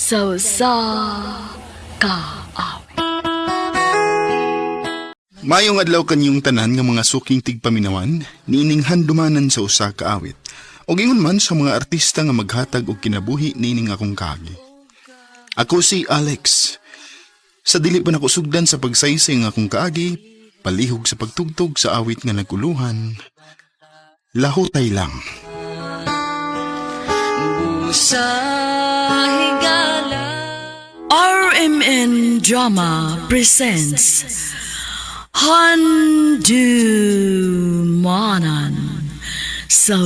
sa kaawit. Mayong adlaw kanyong tanan nga mga suking tigpaminawan, niining handumanan sa usa ka awit. O gingon man sa mga artista nga maghatag og kinabuhi niining akong kaagi. Ako si Alex. Sa dili pa nako sugdan sa pagsaysay nga akong kaagi, palihog sa pagtugtog sa awit nga nagkuluhan. Lahutay lang. Sa higala. RMN Drama presents Handumanan sa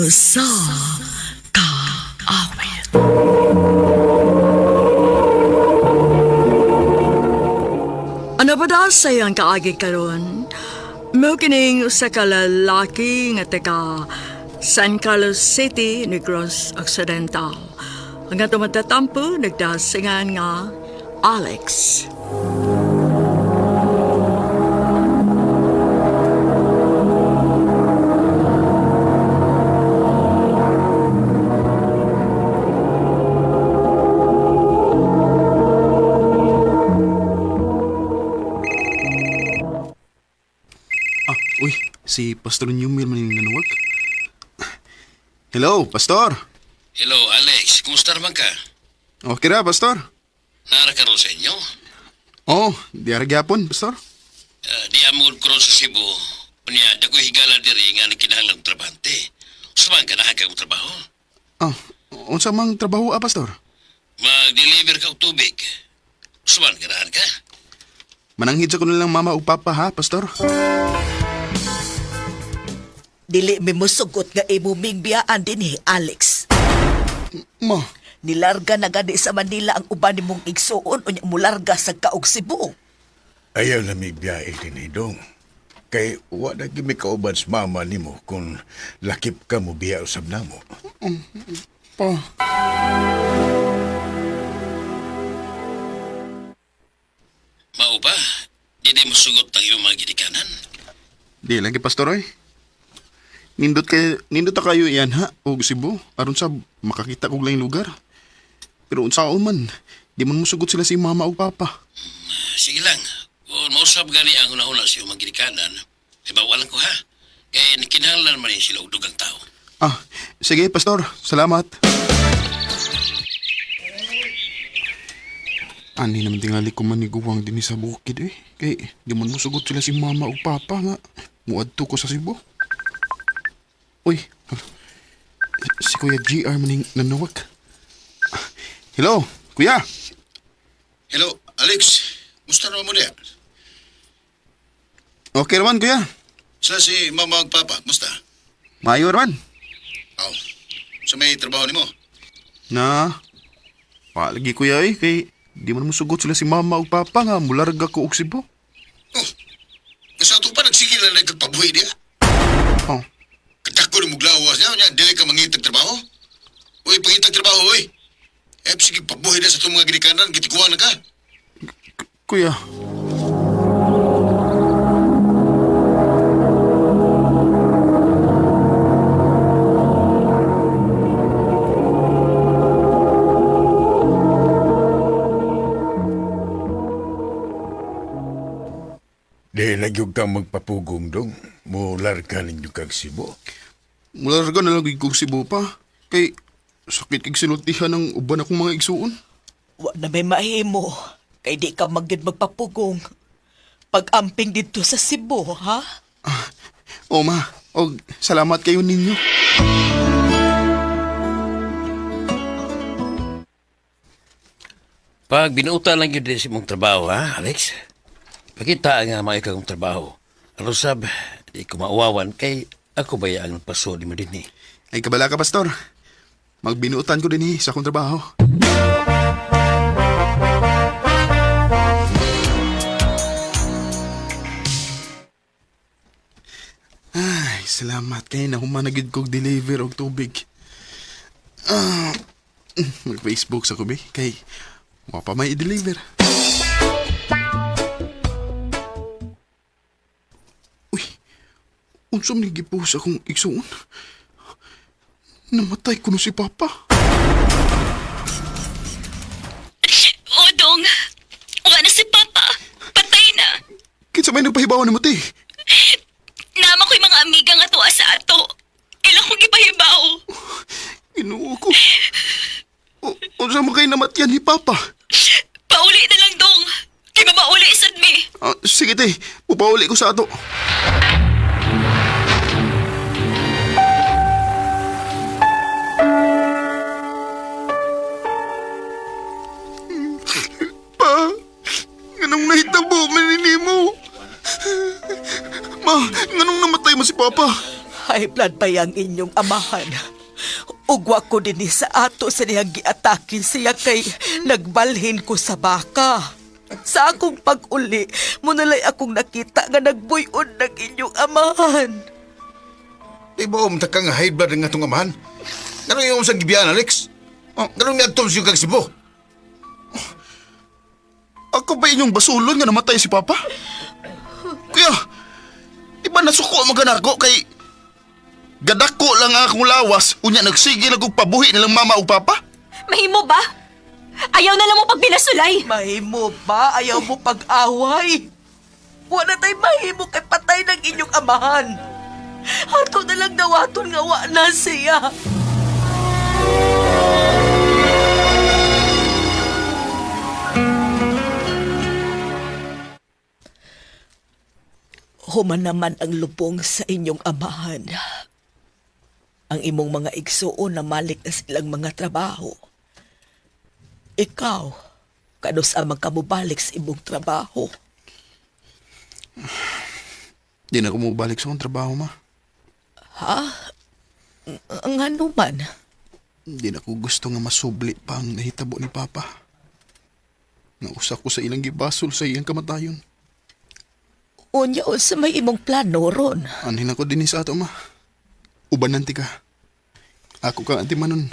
kaawit. Ano ba daw sayang kaagi karon? Mo kining usa ka lalaki nga taga San Carlos City, Negros Occidental. Ang atong matatampo nagdasingan nga Alex. Uy, si Pastor Newmir man yung nanawag. Hello, Pastor. Hello, Alex. Kumusta naman ka? Okay ra, Pastor? Nara ka ron sa inyo? Oh, di ara gyapon, Pastor. Di amon ko ron sa Cebu. Unya, dako higala diri nga nagkinahanglan trabahante. Usaman ka na kang trabaho? Oh, unsa mang trabaho, Pastor? Mag-deliver ka og tubig. Usaman ka na ka? Mananghid sa ko nilang mama ug papa, ha, Pastor? Dili mi musugot nga imuming biyaan din Alex. Ma, Nilarga na gani sa Manila ang uban nimong igsuon unya mularga sa Kaog Cebu. Ayaw na may biyahe din Dong. Kay wala gimi kauban sa mama nimo kung lakip ka mo biya usab namo. pa. Mao ba? Di mo sugot ang iyong mga gidikanan? Di lagi, Pastor, oy. Nindot ta kayo yan, ha, og Cebu, aron sa makakita kog laing lugar. Pero unsa man, di man musugot sila si mama ug papa. Sige lang. Kung mausap gani ang una-una sa iyong mga gidikanan, ibawalan ko ha. Kaya nakinahanglan man rin sila og dugang tao. Ah, sige, Pastor, salamat. Ani naman tingali ko maniguwang din sa bukid, eh. Kay di man musugot sila si mama ug papa nga. Muadto ko sa Cebu. Uy, si Kuya GR maning nanawag. Hello, Kuya. Hello, Alex. Musta naman mo niya? Okay naman, Kuya. Sa si mama ug papa, musta? Mayo naman. Aw, sa may trabaho nimo? Na, palagi Kuya, eh. Kay di man musugot sila si mama ug papa nga mularga ko og Cebu. Oh, nasa ato pa nagsigil na nagkagpabuhi niya. Oh, Kadako na muglawas niya, dili ka mangitag trabaho. Uy, pangitag trabaho, uy. Sige, pabuhay na sa itong mga ginikanan, gitikuha na ka. Kuya. Di nagyog ka magpapugong Dong. Mular ka ninyo kag Cebu. Mularga na lang kog Cebu pa. Kay sakit kig sinultihan ng uban akong mga igsuon. Wa na may mahimo. Kay di ka magdid magpapugong. Pag-amping dito sa Cebu, ha? O ma, og salamat kayo ninyo. Pag binuta lang yun din sa mong trabaho, ha, Alex? Pakita nga mga ikagong trabaho. Ano sab, di ko mauwawan kay ako ba ang paso di mo din eh. Ay kabala ka, Pastor. Magbinuutan ko din sa akong trabaho. Ay, salamat kay nahumanagid kog deliver og tubig. Mag-Facebook sa kubi kay wa pa may i-deliver. Uy, unsa man gipost akong igsuon? Namatay ko no si Papa. Unsa may nagpahibawan mo, te? Nama ko'y mga amiga nga tuwa sa ato. Ilang kong ipahibaw. Ginoo ko. Unsa man kay namatyan ni Papa? Pauli na lang dong. Kay mabauli sad mi. Sige, te. Pupauli ko sa ato. Pa, nganong nahitabo maninimo? Ma, nganong namatay mo si Papa? High blood pa yang inyong amahan. Ugwa ko din sa ato sa niyang giatakin siya kay nagbalhin ko sa baka. Sa akong pag-uli, munalay akong nakita nga nagbuyon ng inyong amahan. Di ba umta ka nga high blood nga itong amahan? Ganun yung sa gibiyan, Alex? Ganun may atom siyo kag Cebu? Ako ba inyong basulon nga namatay si Papa? Kuya, di ba nasuko maganako kay gadako lang akong lawas unya nagsige na kong pabuhi nilang mama o papa? Mahimo ba? Ayaw na lang mo pag binasulay. Mahimo ba? Ayaw mo pag-away? Wala tayo mahimo kay patay ng inyong amahan. Ato na lang dawaton nga wa na siya. Human naman ang lubong sa inyong amahan. Ang imong mga igsuon na malik na silang mga trabaho. Ikaw, kanos ang magkamubalik sa imong trabaho. Di na ko mabalik sa akong trabaho, ma. Ang ano man? Di na ko gusto nga masubli pa ang nahitabo ni Papa. Nausa ko sa ilang gibasol sa iyang kamatayon. Unya o sa may imong plano ron. Anhin ako din sa ato, ma. Ubanan ti ka. Ako ka anti manon.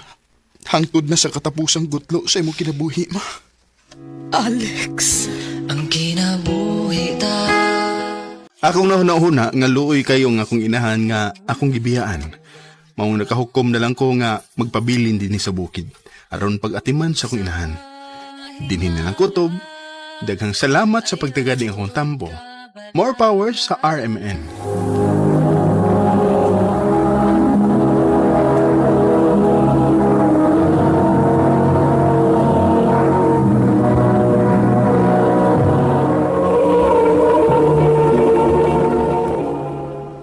Hangtod na sa katapusang gutlo sa imong kinabuhi, ma. Alex. Ang kinabuhi ta. Akong nahuna nga luoy kayo nga akong inahan nga akong gibiyaan. Maong nakahukom na lang ko nga magpabilin din sa bukid. Aron pag-atiman sa akong inahan. Dinhin na lang kutob. Daghang salamat sa pagtagading akong tambo. More power sa RMN.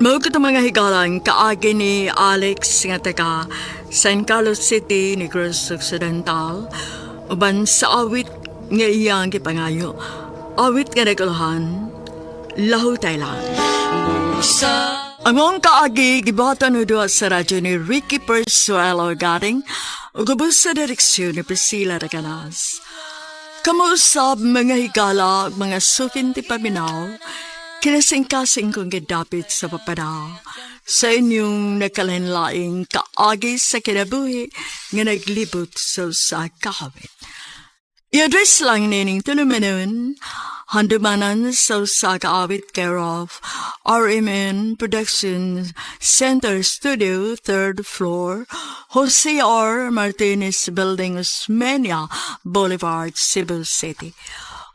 Mao ko mga higalang kaagi ni Alex nga taga San Carlos City, Negros Occidental, uban sa awit nga iyang gipangayo. Awit nga naguluhan, Lahu Thailand. Among kaagi gibatan udo sa radyo ni Ricky Persuelo Garing, ugubos sa direksyon ni Priscilla Raganas. Kamusab mga higala, mga sukin ti paminaw, kinasing-kasing kong gidapit sa papadaw sa inyong nakalinlaing kaagi sa kinabuhi nga naglibot sa kahawit. I-address lang nining tulumanon, handumanan sa kaawit care of RMN Production Center Studio, 3rd floor, Jose R. Martinez Building, Osmeña Boulevard, Cebu City.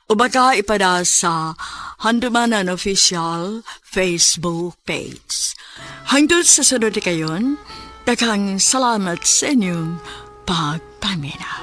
O baka ipada sa Handumanan Official Facebook page. Hangtod sa sunod kayon, daghang salamat sa inyong pagpamina.